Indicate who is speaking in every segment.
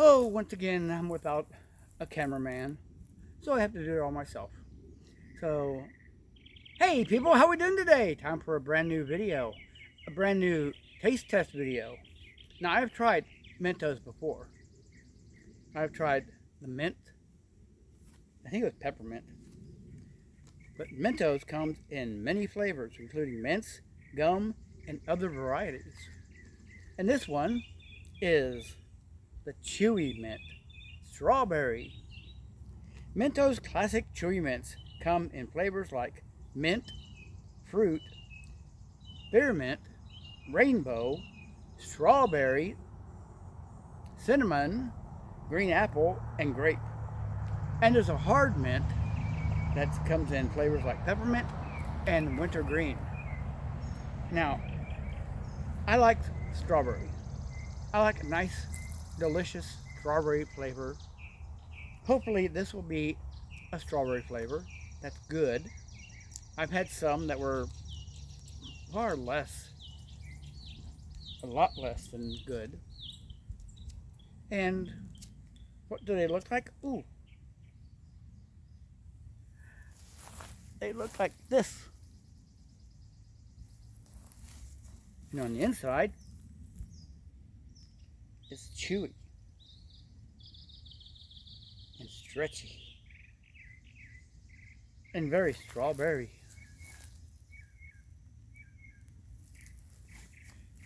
Speaker 1: Oh, once again, I'm without a cameraman, so I have to do it all myself. So, hey people, how we doing today? Time for a brand new video, a brand new taste test video. Now, I've tried Mentos before. I've tried the mint. I think it was peppermint. But Mentos comes in many flavors, including mints, gum, and other varieties. And this one is the Chewy mint, strawberry. Mentos classic Chewy mints come in flavors like mint, fruit, spearmint, rainbow, strawberry, cinnamon, green apple, and grape. And there's a hard mint that comes in flavors like peppermint and wintergreen. Now, I like strawberry. I like a nice, delicious strawberry flavor. Hopefully this will be a strawberry flavor that's good. I've had some that were far less, a lot less than good. And what do they look like? Ooh. They look like this. And on the inside, it's chewy and stretchy and very strawberry.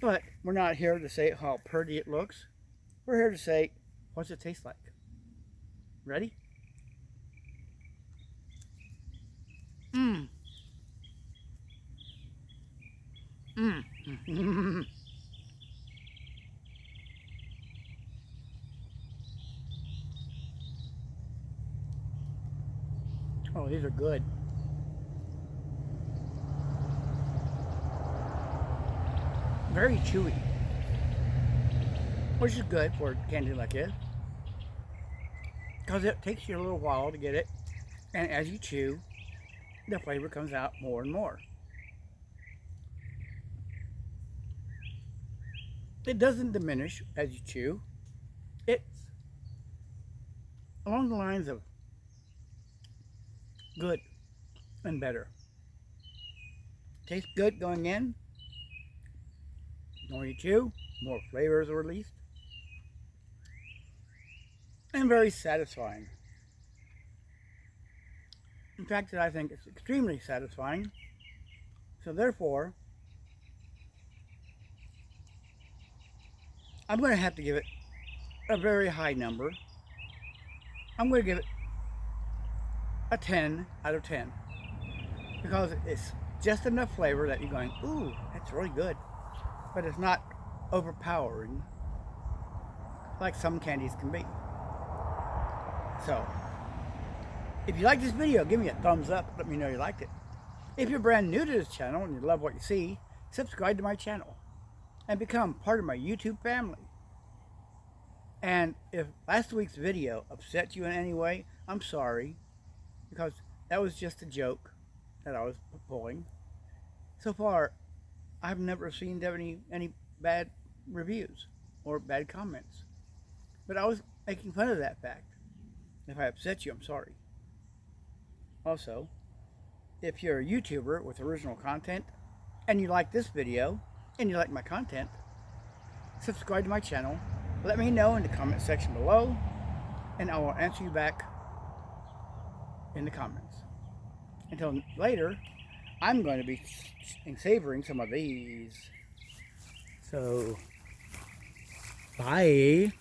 Speaker 1: But we're not here to say how pretty it looks. We're here to say, what's it taste like? Ready? Mmm. Mmm. Oh, these are good. Very chewy, which is good for candy like this, because it takes you a little while to get it, and as you chew, the flavor comes out more and more. It doesn't diminish as you chew. It's along the lines of good and better. Tastes good going in. The more you chew, more flavors are released. And very satisfying. In fact, I think it's extremely satisfying. So therefore, I'm going to have to give it a very high number. I'm going to give it a 10 out of 10. Because it's just enough flavor that you're going, ooh, that's really good. But it's not overpowering like some candies can be. So, if you like this video, give me a thumbs up. Let me know you liked it. If you're brand new to this channel and you love what you see, subscribe to my channel and become part of my YouTube family. And if last week's video upset you in any way, I'm sorry, because that was just a joke that I was pulling. So far, I've never seen any bad reviews or bad comments. But I was making fun of that fact. If I upset you, I'm sorry. Also, if you're a YouTuber with original content and you like this video and you like my content, subscribe to my channel. Let me know in the comment section below and I will answer you back in the comments. Until later, I'm going to be savoring some of these. So, bye.